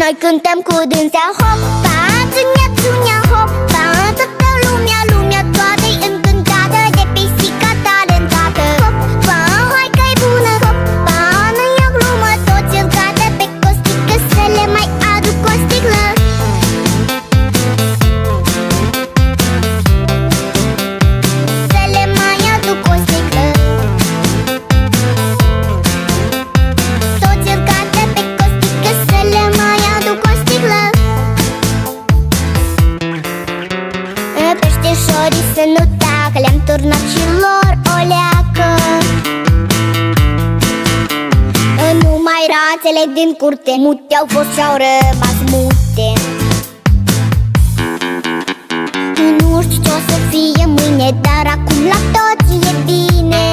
noi cântăm cu dânsea. Hopa, țunia, țunia, hopa, toată lumea toată-i încântată de pisica talentată. Hopa, hai că-i bună, hopa, nu-i o glumă, toți îl cată pe Costică să le mai aduc o sticlă. Să le mai aduc o sticlă. Toți îl cată pe Costică să le mai aduc o sticlă. Peșteșorii să nu tacă, le-am turnat și lor o leacă. Numai rațele din curte mute au fost și-au rămas mute. Nu știu ce o să fie mâine, dar acum la toți e bine.